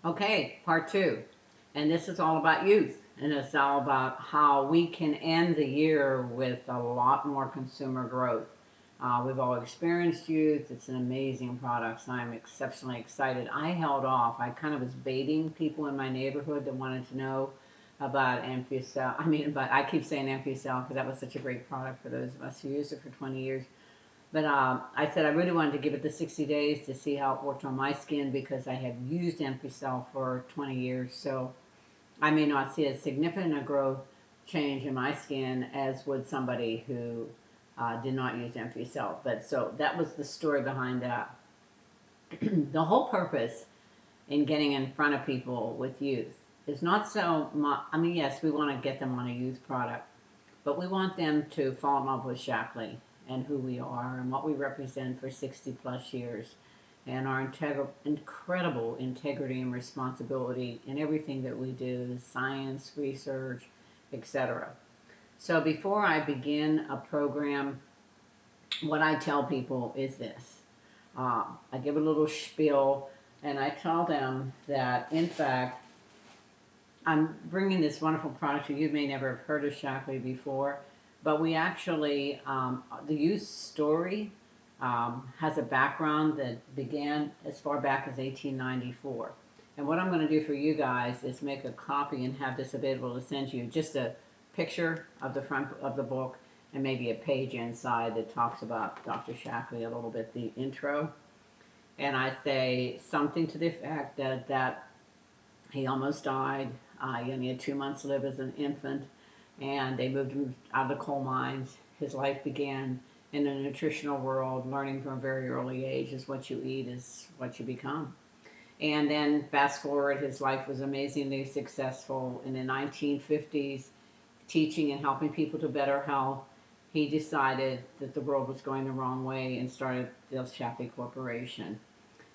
Okay, part two. And this is all about youth. And it's all about how we can end the year with a lot more consumer growth. We've all experienced youth. It's an amazing product, so I'm exceptionally excited. I held off. I kind of was baiting people in my neighborhood that wanted to know about Amphicel. But I keep saying Amphicel because that was such a great product for those of us who used it for 20 years. But I said I really wanted to give it the 60 days to see how it worked on my skin because I have used Emphicel for 20 years. So I may not see as significant a growth change in my skin as would somebody who did not use Emphicel. But so that was the story behind that. The whole purpose in getting in front of people with youth is not so much, yes, we want to get them on a youth product, but we want them to fall in love with Shackley and who we are and what we represent for 60 plus years and our incredible integrity and responsibility in everything that we do, science, research, etc. So before I begin a program, what I tell people is this. I give a little spiel and I tell them that, in fact, I'm bringing this wonderful product to you. You may never have heard of Shackley before, but we actually, the youth story has a background that began as far back as 1894. And what I'm going to do for you guys is make a copy and have this available to send you just a picture of the front of the book and maybe a page inside that talks about Dr. Shackley a little bit, the intro. And I say something to the effect that he almost died. He only had 2 months to live as an infant, and they moved him out of the coal mines. His life began in the nutritional world, learning from a very early age is what you eat is what you become. And then fast forward, his life was amazingly successful. In the 1950s, teaching and helping people to better health, he decided that the world was going the wrong way and started the Shackley Corporation.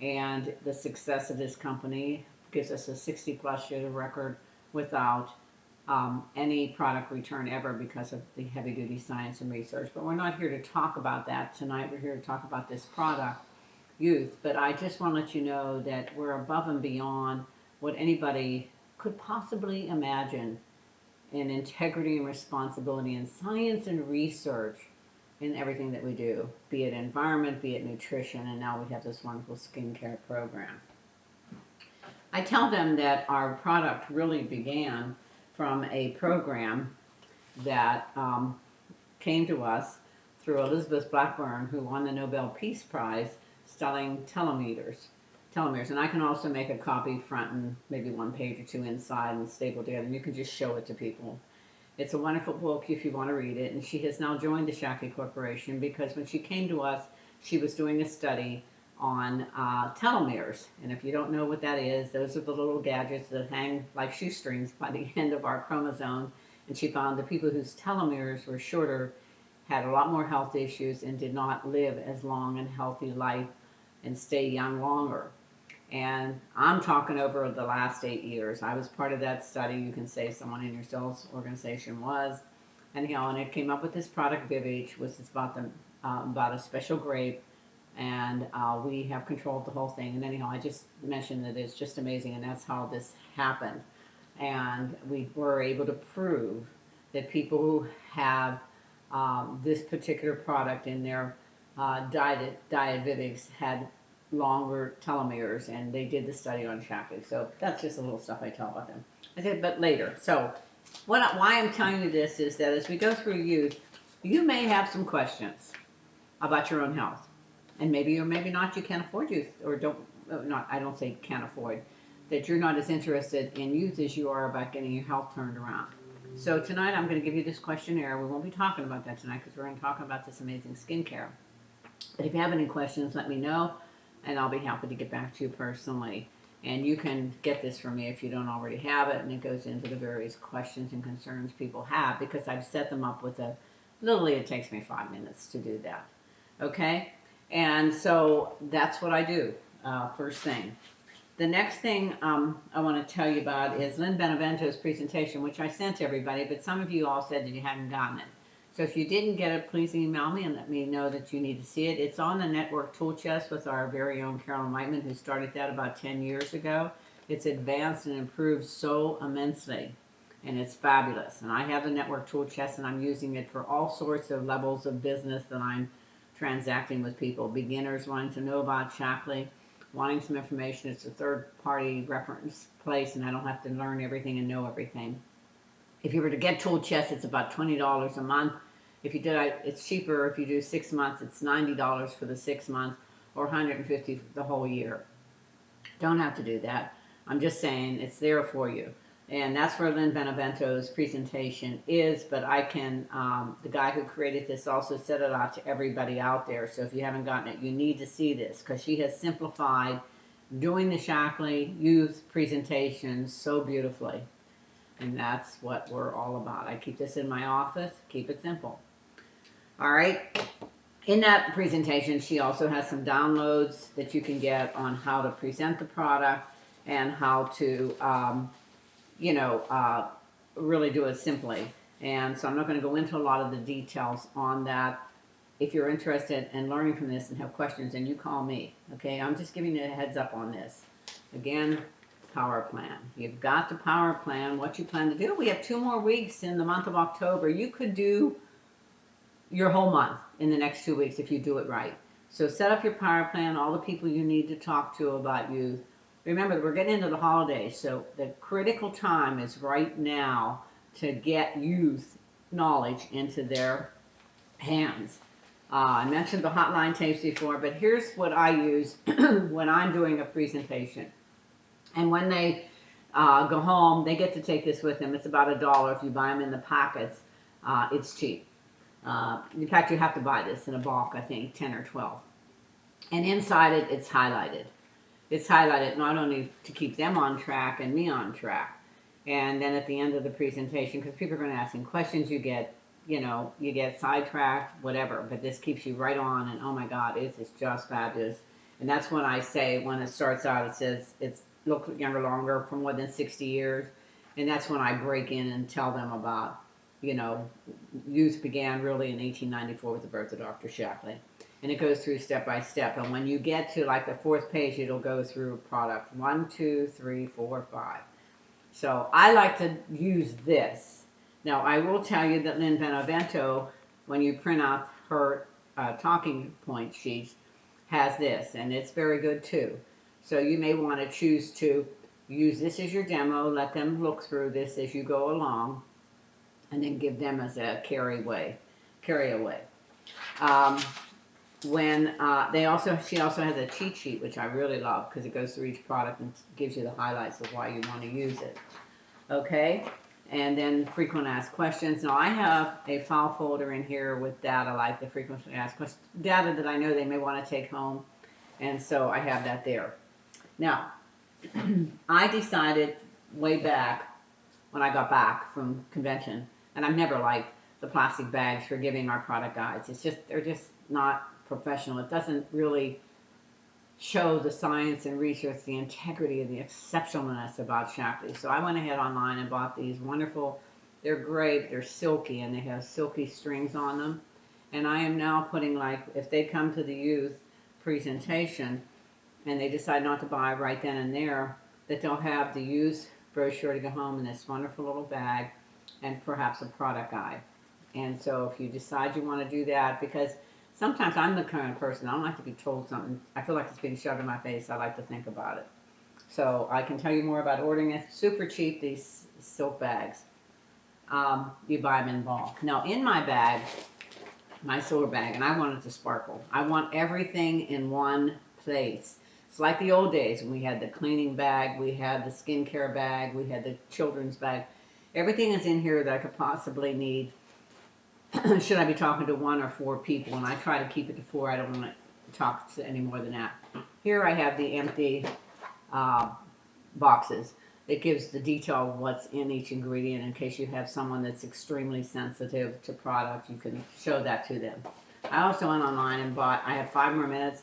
And the success of this company gives us a 60 plus year record without any product return ever because of the heavy duty science and research. But we're not here to talk about that tonight. We're here to talk about this product, Youth. But I just want to let you know that we're above and beyond what anybody could possibly imagine in integrity and responsibility in science and research in everything that we do, be it environment, be it nutrition, and now we have this wonderful skincare program. I tell them that our product really began from a program that came to us through Elizabeth Blackburn, who won the Nobel Peace Prize studying telomeres. Telomeres, and I can also make a copy front and maybe one page or two inside and staple together, and you can just show it to people. It's a wonderful book if you want to read it, and she has now joined the Shackley Corporation because when she came to us, she was doing a study on telomeres. And if you don't know what that is, those are the little gadgets that hang like shoestrings by the end of our chromosome. And she found the people whose telomeres were shorter had a lot more health issues and did not live as long and healthy life and stay young longer. And I'm talking over the last 8 years. I was part of that study. You can say someone in your sales organization was. Anyhow, and it came up with this product, Vivage, which is about a special grape, and we have controlled the whole thing. And anyhow, I just mentioned that it's just amazing, and that's how this happened. And we were able to prove that people who have this particular product in their diet Vivix had longer telomeres, and they did the study on Shackley. So that's just a little stuff I tell about them. I said, but later. So why I'm telling you this is that as we go through youth, you may have some questions about your own health, and maybe or maybe not you can't afford youth, or don't not I don't say can't afford, that you're not as interested in youth as you are about getting your health turned around. So tonight I'm going to give you this questionnaire. We won't be talking about that tonight because we're going to talk about this amazing skincare. But if you have any questions, let me know, and I'll be happy to get back to you personally. And you can get this from me if you don't already have it, and it goes into the various questions and concerns people have because I've set them up with literally it takes me 5 minutes to do that. Okay? And so that's what I do first thing. The next thing I want to tell you about is Lynn Benevento's presentation, which I sent to everybody, but some of you all said that you hadn't gotten it. So if you didn't get it, please email me and let me know that you need to see it. It's on the network tool chest with our very own Carolyn Whiteman, who started that about 10 years ago. It's advanced and improved so immensely, and it's fabulous. And I have the network tool chest, and I'm using it for all sorts of levels of business that I'm transacting with people. Beginners wanting to know about Shaklee, wanting some information. It's a third-party reference place, and I don't have to learn everything and know everything. If you were to get tool chest, it's about $20 a month. If you did, it's cheaper. If you do 6 months, it's $90 for the 6 months, or $150 for the whole year. Don't have to do that. I'm just saying it's there for you. And that's where Lynn Benevento's presentation is, but I can, the guy who created this also set it out to everybody out there. So if you haven't gotten it, you need to see this, because she has simplified doing the Shaklee Youth presentations so beautifully. And that's what we're all about. I keep this in my office, keep it simple. All right. In that presentation, she also has some downloads that you can get on how to present the product and how to, really do it simply. And so I'm not going to go into a lot of the details on that. If you're interested in learning from this and have questions, then you call me. Okay, I'm just giving you a heads up on this. Again, power plan. You've got the power plan, what you plan to do. We have 2 more weeks in the month of October. You could do your whole month in the next 2 weeks if you do it right. So set up your power plan, all the people you need to talk to about youth. Remember, we're getting into the holidays, so the critical time is right now to get youth knowledge into their hands. I mentioned the hotline tapes before, but here's what I use when I'm doing a presentation. And when they go home, they get to take this with them. It's about $1 if you buy them in the packets. It's cheap. In fact, you have to buy this in a bulk, I think, 10 or 12. And inside it, it's highlighted. It's highlighted not only to keep them on track and me on track. And then at the end of the presentation, because people are going to ask questions, you get sidetracked, whatever. But this keeps you right on, and oh my God, it's just fabulous. And that's when I say, when it starts out, it says it's look younger longer for more than 60 years. And that's when I break in and tell them about, youth began really in 1894 with the birth of Dr. Shaklee. And it goes through step by step. And when you get to like the 4th page, it'll go through product 1, 2, 3, 4, 5. So I like to use this. Now, I will tell you that Lynn Benevento, when you print out her talking point sheets, has this. And it's very good too. So you may want to choose to use this as your demo. Let them look through this as you go along. And then give them as a carry away. She also has a cheat sheet, which I really love, because it goes through each product and gives you the highlights of why you want to use it. Okay, and then frequent asked questions. Now I have a file folder in here with data, like the frequently asked questions, data that I know they may want to take home, and so I have that there. Now, I decided way back when I got back from convention, and I've never liked the plastic bags for giving our product guides. They're just not professional. It doesn't really show the science and research, the integrity and the exceptionalness about Shaklee. So I went ahead online and bought these wonderful, they're great, they're silky, and they have silky strings on them. And I am now putting, like, if they come to the youth presentation and they decide not to buy right then and there, that they'll have the youth brochure to go home in this wonderful little bag and perhaps a product guide. And so if you decide you want to do that, because sometimes I'm the kind of person, I don't like to be told something. I feel like it's being shoved in my face. I like to think about it. So I can tell you more about ordering it. Super cheap, these silk bags. You buy them in bulk. Now in my bag, my silver bag, and I want it to sparkle. I want everything in one place. It's like the old days when we had the cleaning bag, we had the skincare bag, we had the children's bag. Everything is in here that I could possibly need. Should I be talking to 1 or 4 people? And I try to keep it to 4. I don't want to talk to any more than that. Here I have the empty boxes. It gives the detail of what's in each ingredient in case you have someone that's extremely sensitive to product. You can show that to them. I also went online and bought, I have 5 more minutes,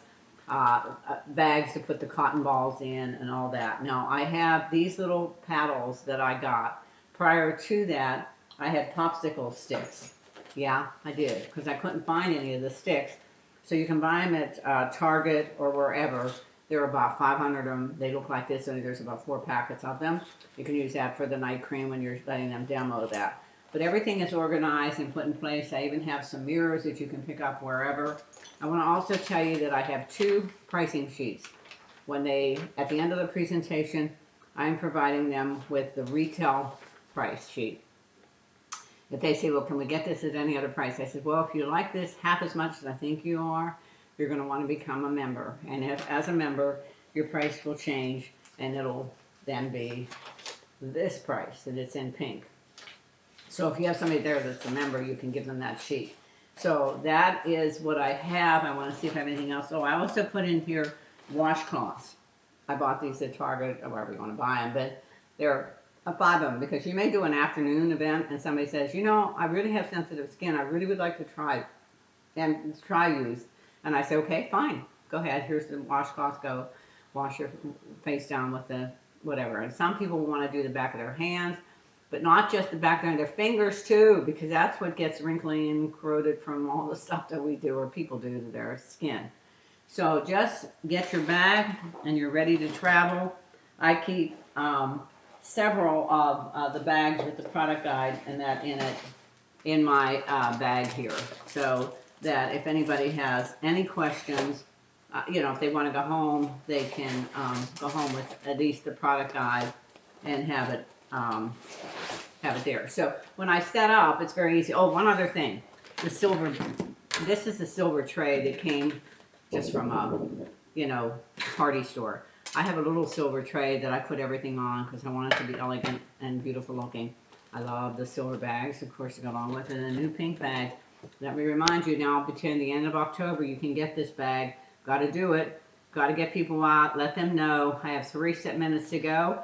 bags to put the cotton balls in and all that. Now I have these little paddles that I got. Prior to that, I had popsicle sticks. Yeah, I did, because I couldn't find any of the sticks. So you can buy them at Target or wherever. There are about 500 of them. They look like this, only there's about 4 packets of them. You can use that for the night cream when you're letting them demo that. But everything is organized and put in place. I even have some mirrors that you can pick up wherever. I want to also tell you that I have 2 pricing sheets. When they, at the end of the presentation, I'm providing them with the retail price sheet. If they say, well, can we get this at any other price? I said, well, if you like this half as much as I think you are, you're going to want to become a member. And if, as a member, your price will change, and it'll then be this price, and it's in pink. So if you have somebody there that's a member, you can give them that sheet. So that is what I have. I want to see if I have anything else. Oh, I also put in here washcloths. I bought these at Target, or wherever you want to buy them, but they're 5 of them, because you may do an afternoon event and somebody says, you know, I really have sensitive skin. I really would like to try use. And I say, okay, fine, go ahead. Here's the washcloth. Go wash your face down with the whatever. And some people want to do the back of their hands, but not just the back of their fingers too, because that's what gets wrinkly and corroded from all the stuff that we do or people do to their skin. So just get your bag and you're ready to travel. I keep several of the bags with the product guide and that in it in my bag here, so that if anybody has any questions, you know, if they want to go home, they can go home with at least the product guide and have it there. So when I set up, it's very easy. Oh, one other thing, the silver. This is the silver tray that came just from a, you know, party store. I have a little silver tray that I put everything on because I want it to be elegant and beautiful looking. I love the silver bags, of course, to go along with it. And a new pink bag. Let me remind you now, between the end of October, you can get this bag. Got to do it. Got to get people out. Let them know. I have 3 minutes to go.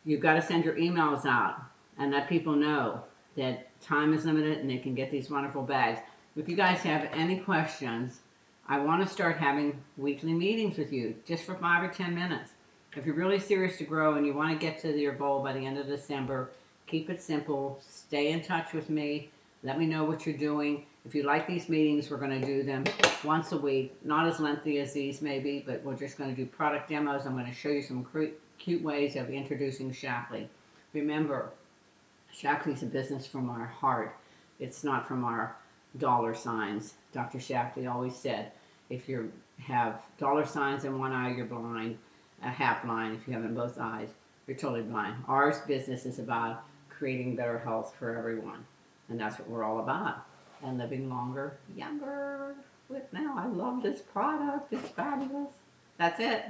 You've got to send your emails out and let people know that time is limited and they can get these wonderful bags. If you guys have any questions, I want to start having weekly meetings with you, just for 5 or 10 minutes. If you're really serious to grow and you want to get to your goal by the end of December, keep it simple. Stay in touch with me. Let me know what you're doing. If you like these meetings, we're going to do them once a week. Not as lengthy as these maybe, but we're just going to do product demos. I'm going to show you some cute ways of introducing Shaklee. Remember, Shaklee's a business from our heart. It's not from our dollar signs. Dr. Shaklee always said, if you have dollar signs in one eye, you're blind, half blind. If you have it in both eyes, you're totally blind. Our business is about creating better health for everyone, and that's what we're all about. And living longer, younger. With now, I love this product. It's fabulous. That's it.